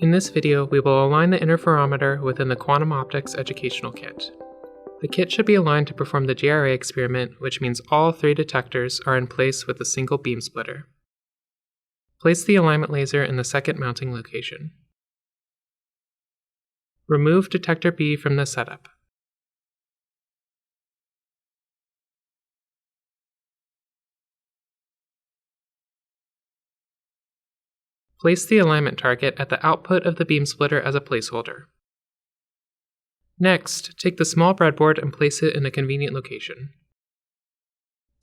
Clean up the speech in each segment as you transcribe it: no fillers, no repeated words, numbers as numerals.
In this video, we will align the interferometer within the Quantum Optics Educational Kit. The kit should be aligned to perform the GRA experiment, which means all 3 detectors are in place with a single beam splitter. Place the alignment laser in the second mounting location. Remove detector B from the setup. Place the alignment target at the output of the beam splitter as a placeholder. Next, take the small breadboard and place it in a convenient location.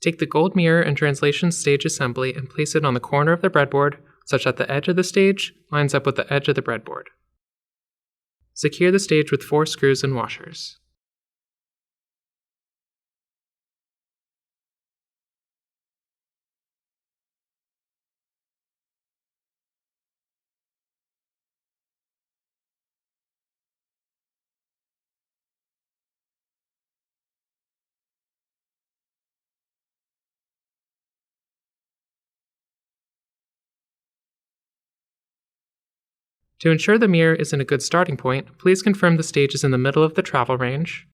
Take the gold mirror and translation stage assembly and place it on the corner of the breadboard such that the edge of the stage lines up with the edge of the breadboard. Secure the stage with 4 screws and washers. To ensure the mirror is in a good starting point, please confirm the stage is in the middle of the travel range.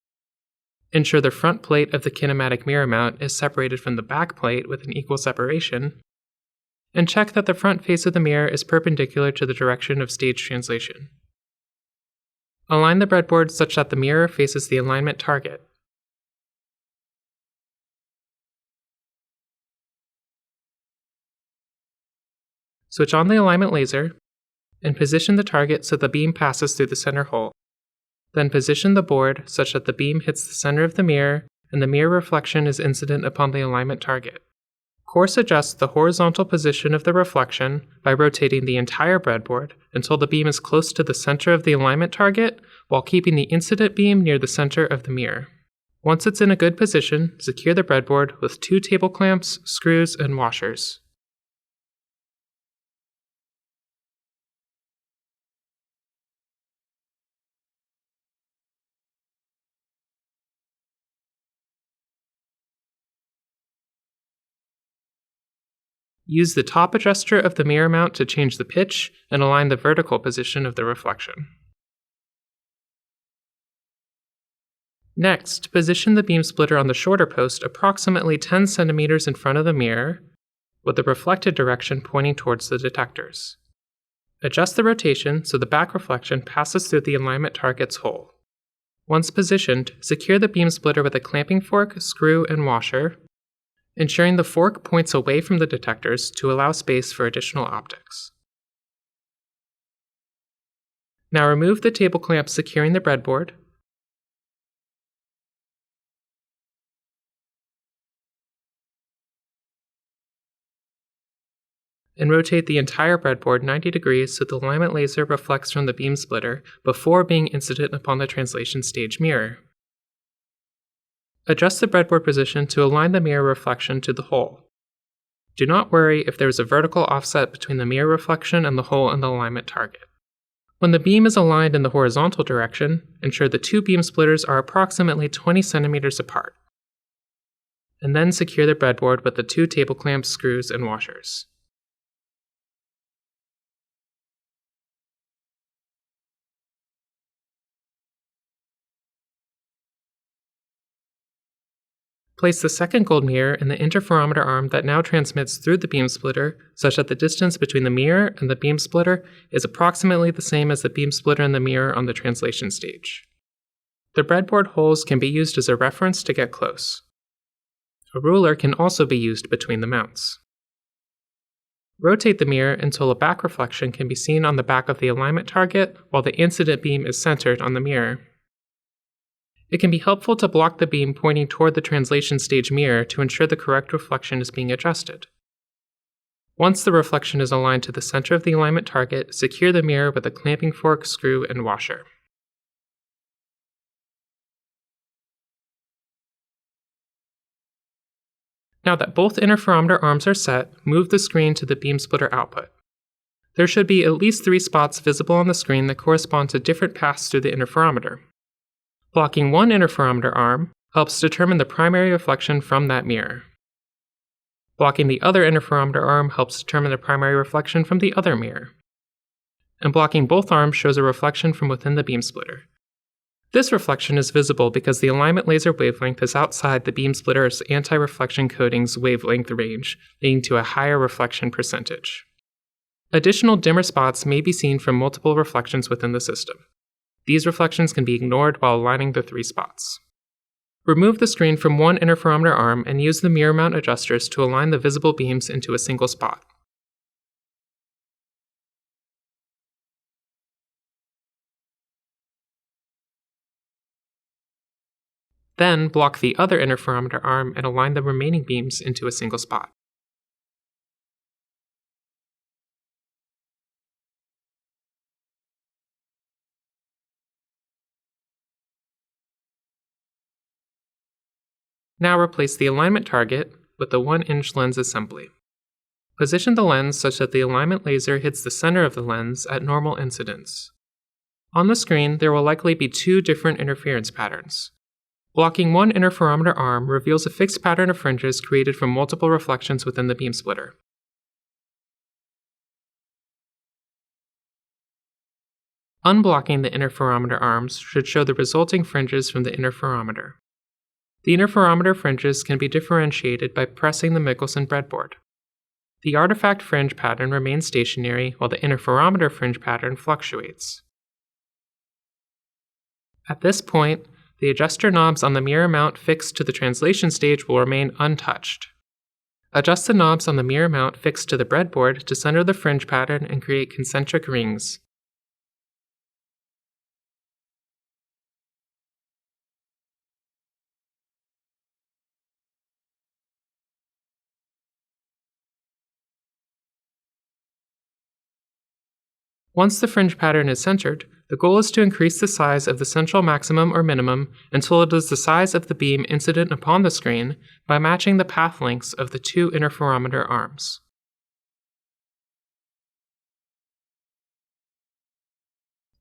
Ensure the front plate of the kinematic mirror mount is separated from the back plate with an equal separation. And check that the front face of the mirror is perpendicular to the direction of stage translation. Align the breadboard such that the mirror faces the alignment target. Switch on the alignment laser and position the target so the beam passes through the center hole. Then position the board such that the beam hits the center of the mirror and the mirror reflection is incident upon the alignment target. Course adjust the horizontal position of the reflection by rotating the entire breadboard until the beam is close to the center of the alignment target while keeping the incident beam near the center of the mirror. Once it's in a good position, secure the breadboard with 2 table clamps, screws, and washers. Use the top adjuster of the mirror mount to change the pitch and align the vertical position of the reflection. Next, position the beam splitter on the shorter post approximately 10 centimeters in front of the mirror, with the reflected direction pointing towards the detectors. Adjust the rotation so the back reflection passes through the alignment target's hole. Once positioned, secure the beam splitter with a clamping fork, screw, and washer, ensuring the fork points away from the detectors to allow space for additional optics. Now remove the table clamp securing the breadboard, and rotate the entire breadboard 90 degrees so the alignment laser reflects from the beam splitter before being incident upon the translation stage mirror. Adjust the breadboard position to align the mirror reflection to the hole. Do not worry if there is a vertical offset between the mirror reflection and the hole in the alignment target. When the beam is aligned in the horizontal direction, ensure the 2 beam splitters are approximately 20 centimeters apart. And then secure the breadboard with the 2 table clamps, screws, and washers. Place the second gold mirror in the interferometer arm that now transmits through the beam splitter such that the distance between the mirror and the beam splitter is approximately the same as the beam splitter and the mirror on the translation stage. The breadboard holes can be used as a reference to get close. A ruler can also be used between the mounts. Rotate the mirror until a back reflection can be seen on the back of the alignment target while the incident beam is centered on the mirror. It can be helpful to block the beam pointing toward the translation stage mirror to ensure the correct reflection is being adjusted. Once the reflection is aligned to the center of the alignment target, secure the mirror with a clamping fork, screw, and washer. Now that both interferometer arms are set, move the screen to the beam splitter output. There should be at least 3 spots visible on the screen that correspond to different paths through the interferometer. Blocking one interferometer arm helps determine the primary reflection from that mirror. Blocking the other interferometer arm helps determine the primary reflection from the other mirror. and blocking both arms shows a reflection from within the beam splitter. This reflection is visible because the alignment laser wavelength is outside the beam splitter's anti-reflection coating's wavelength range, leading to a higher reflection percentage. Additional dimmer spots may be seen from multiple reflections within the system. These reflections can be ignored while aligning the 3 spots. Remove the screen from one interferometer arm and use the mirror mount adjusters to align the visible beams into a single spot. Then block the other interferometer arm and align the remaining beams into a single spot. Now replace the alignment target with the 1-inch lens assembly. Position the lens such that the alignment laser hits the center of the lens at normal incidence. On the screen, there will likely be 2 different interference patterns. Blocking one interferometer arm reveals a fixed pattern of fringes created from multiple reflections within the beam splitter. Unblocking the interferometer arms should show the resulting fringes from the interferometer. The interferometer fringes can be differentiated by pressing the Michelson breadboard. The artifact fringe pattern remains stationary while the interferometer fringe pattern fluctuates. At this point, the adjuster knobs on the mirror mount fixed to the translation stage will remain untouched. Adjust the knobs on the mirror mount fixed to the breadboard to center the fringe pattern and create concentric rings. Once the fringe pattern is centered, the goal is to increase the size of the central maximum or minimum until it is the size of the beam incident upon the screen by matching the path lengths of the 2 interferometer arms.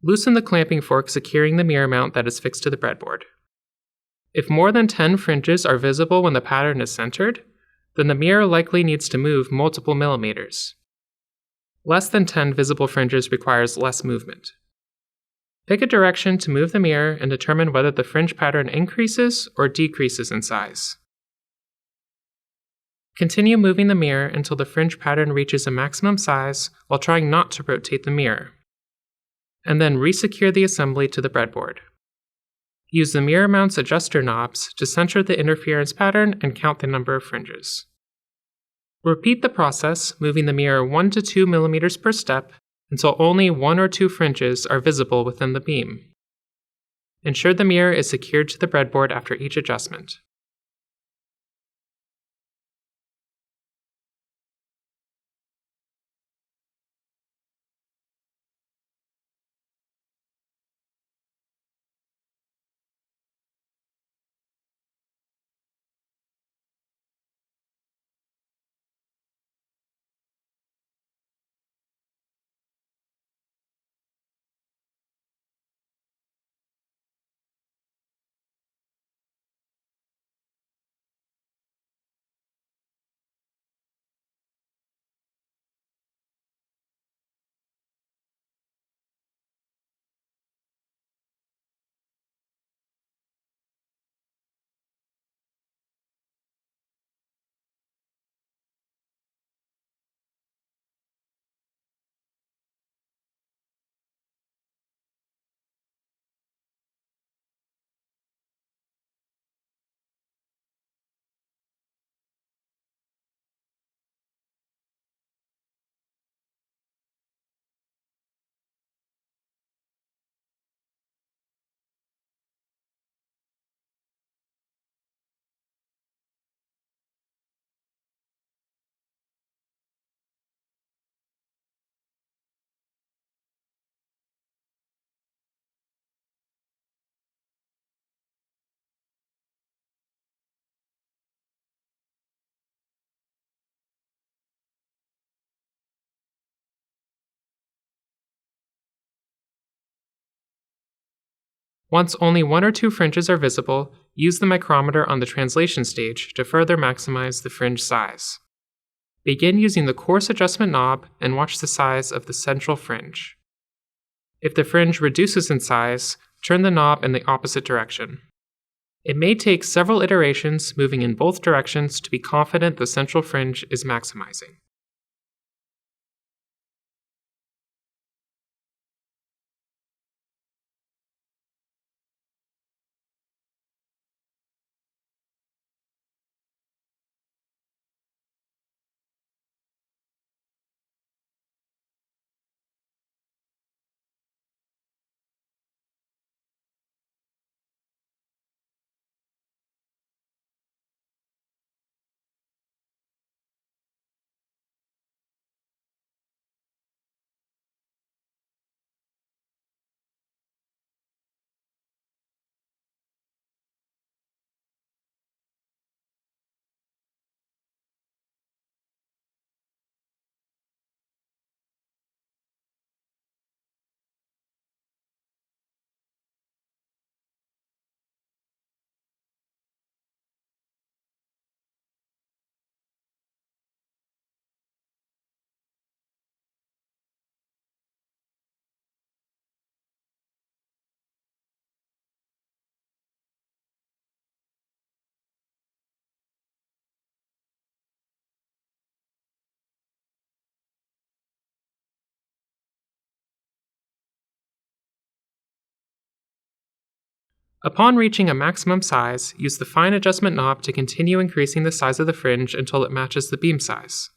Loosen the clamping fork securing the mirror mount that is fixed to the breadboard. If more than 10 fringes are visible when the pattern is centered, then the mirror likely needs to move multiple millimeters. Less than 10 visible fringes requires less movement. Pick a direction to move the mirror and determine whether the fringe pattern increases or decreases in size. Continue moving the mirror until the fringe pattern reaches a maximum size while trying not to rotate the mirror. And then resecure the assembly to the breadboard. Use the mirror mount's adjuster knobs to center the interference pattern and count the number of fringes. Repeat the process, moving the mirror 1 to 2 millimeters per step until only 1 or 2 fringes are visible within the beam. Ensure the mirror is secured to the breadboard after each adjustment. Once only 1 or 2 fringes are visible, use the micrometer on the translation stage to further maximize the fringe size. Begin using the coarse adjustment knob and watch the size of the central fringe. If the fringe reduces in size, turn the knob in the opposite direction. It may take several iterations moving in both directions to be confident the central fringe is maximizing. Upon reaching a maximum size, use the fine adjustment knob to continue increasing the size of the fringe until it matches the beam size.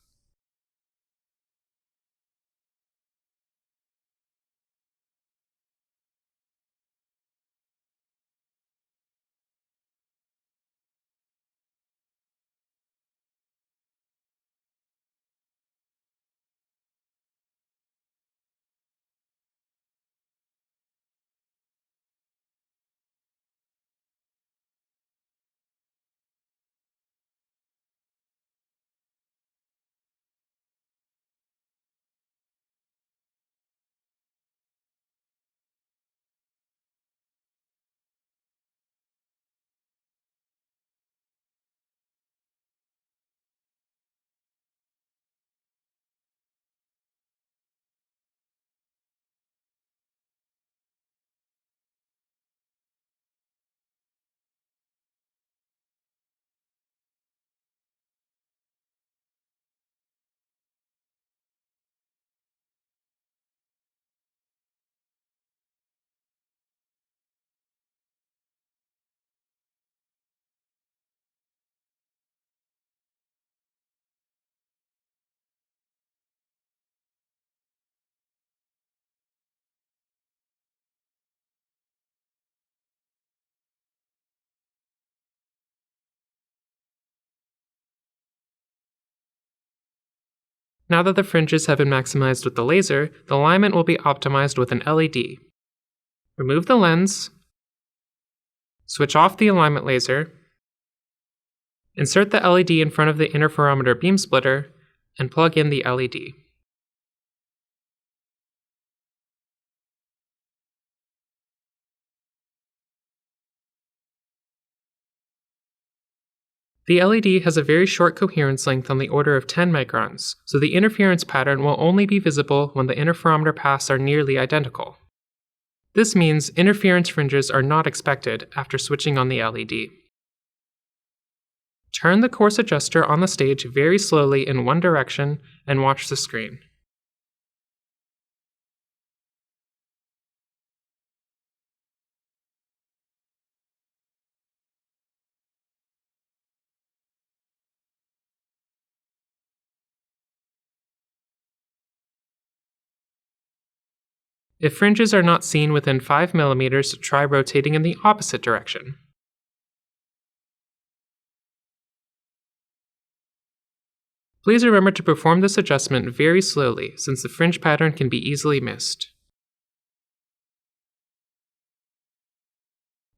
Now that the fringes have been maximized with the laser, the alignment will be optimized with an LED. Remove the lens, switch off the alignment laser, insert the LED in front of the interferometer beam splitter, and plug in the LED. The LED has a very short coherence length on the order of 10 microns, so the interference pattern will only be visible when the interferometer paths are nearly identical. This means interference fringes are not expected after switching on the LED. Turn the coarse adjuster on the stage very slowly in one direction and watch the screen. If fringes are not seen within 5 mm, try rotating in the opposite direction. Please remember to perform this adjustment very slowly, since the fringe pattern can be easily missed.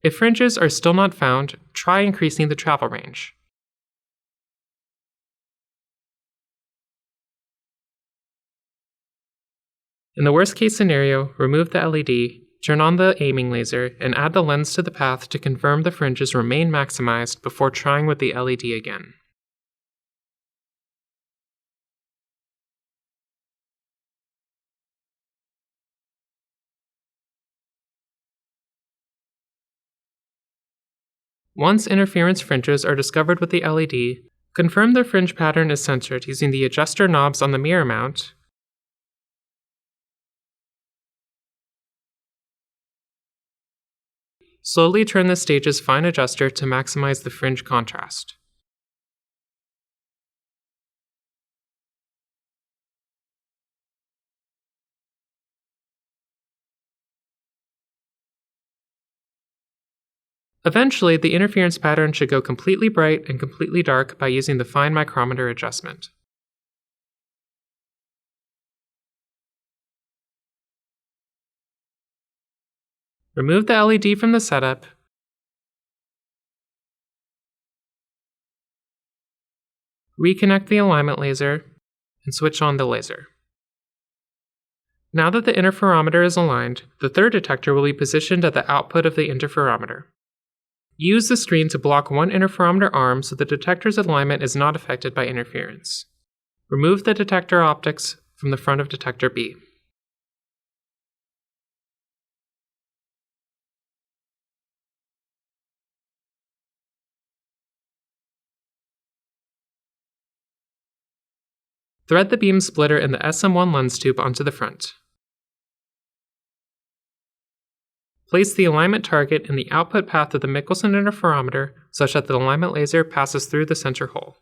If fringes are still not found, try increasing the travel range. In the worst case scenario, remove the LED, turn on the aiming laser, and add the lens to the path to confirm the fringes remain maximized before trying with the LED again. Once interference fringes are discovered with the LED, confirm the fringe pattern is centered using the adjuster knobs on the mirror mount, slowly turn the stage's fine adjuster to maximize the fringe contrast. Eventually, the interference pattern should go completely bright and completely dark by using the fine micrometer adjustment. Remove the LED from the setup, reconnect the alignment laser, and switch on the laser. Now that the interferometer is aligned, the third detector will be positioned at the output of the interferometer. Use the screen to block one interferometer arm so the detector's alignment is not affected by interference. Remove the detector optics from the front of detector B. Thread the beam splitter in the SM1 lens tube onto the front. Place the alignment target in the output path of the Michelson interferometer such that the alignment laser passes through the center hole.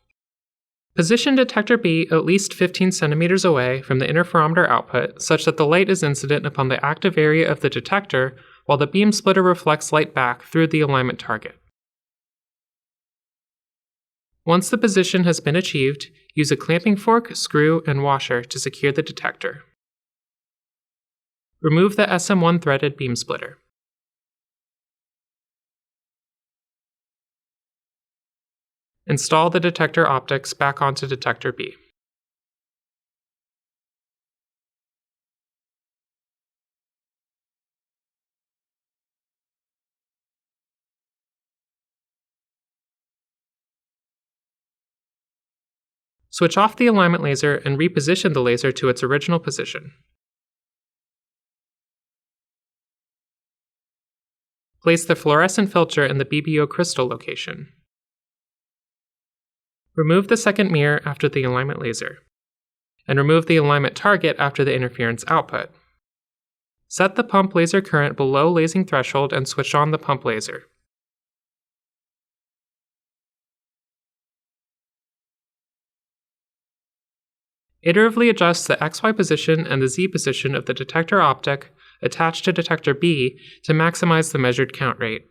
Position detector B at least 15 centimeters away from the interferometer output such that the light is incident upon the active area of the detector while the beam splitter reflects light back through the alignment target. Once the position has been achieved, use a clamping fork, screw, and washer to secure the detector. Remove the SM1 threaded beam splitter. Install the detector optics back onto detector B. Switch off the alignment laser and reposition the laser to its original position. Place the fluorescent filter in the BBO crystal location. Remove the second mirror after the alignment laser, and remove the alignment target after the interference output. Set the pump laser current below lasing threshold and switch on the pump laser. Iteratively adjust the XY position and the Z position of the detector optic attached to detector B to maximize the measured count rate.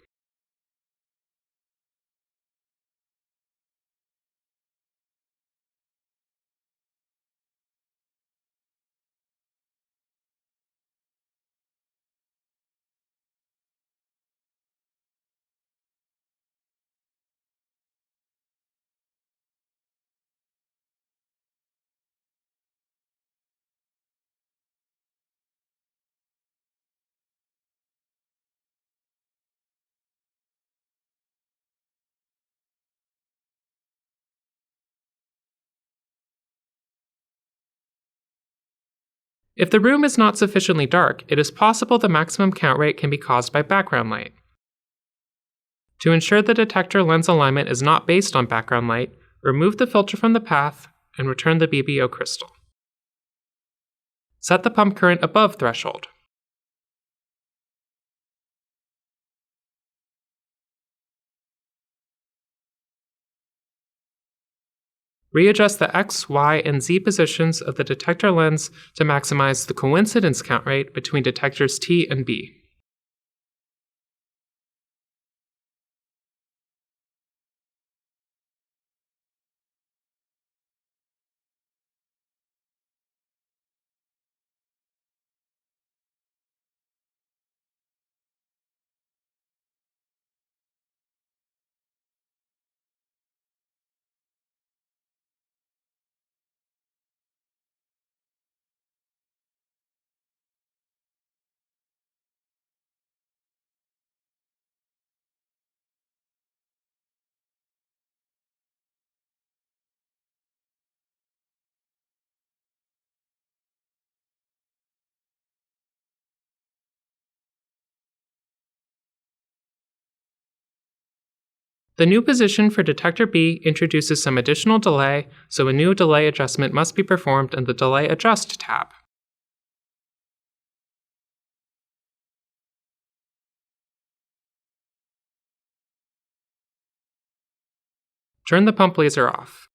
If the room is not sufficiently dark, it is possible the maximum count rate can be caused by background light. To ensure the detector lens alignment is not based on background light, remove the filter from the path and return the BBO crystal. Set the pump current above threshold. Readjust the X, Y, and Z positions of the detector lens to maximize the coincidence count rate between detectors T and B. The new position for detector B introduces some additional delay, so a new delay adjustment must be performed in the Delay Adjust tab. Turn the pump laser off.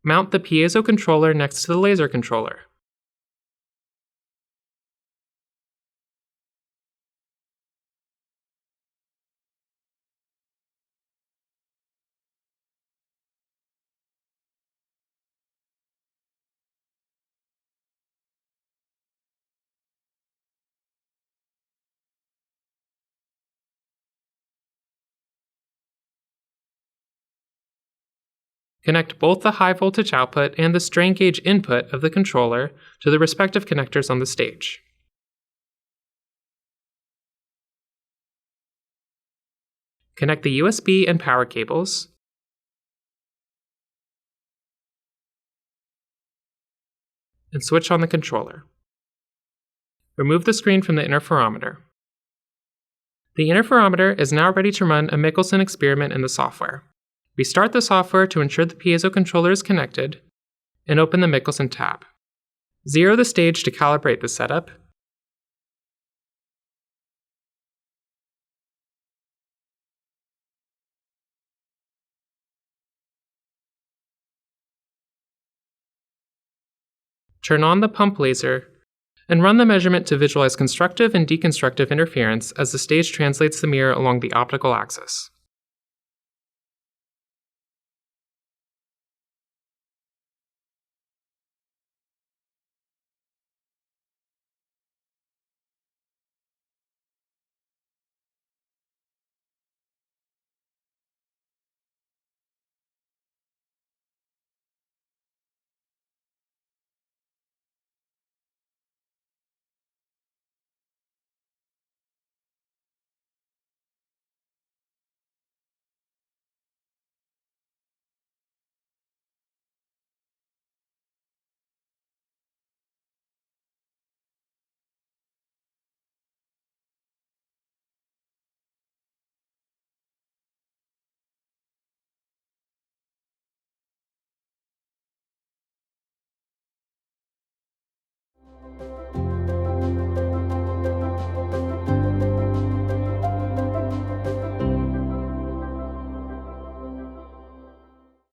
Mount the piezo controller next to the laser controller. Connect both the high voltage output and the strain gauge input of the controller to the respective connectors on the stage. Connect the USB and power cables, and switch on the controller. Remove the screen from the interferometer. The interferometer is now ready to run a Michelson experiment in the software. Restart the software to ensure the piezo controller is connected, and open the Michelson tab. Zero the stage to calibrate the setup. Turn on the pump laser, and run the measurement to visualize constructive and deconstructive interference as the stage translates the mirror along the optical axis.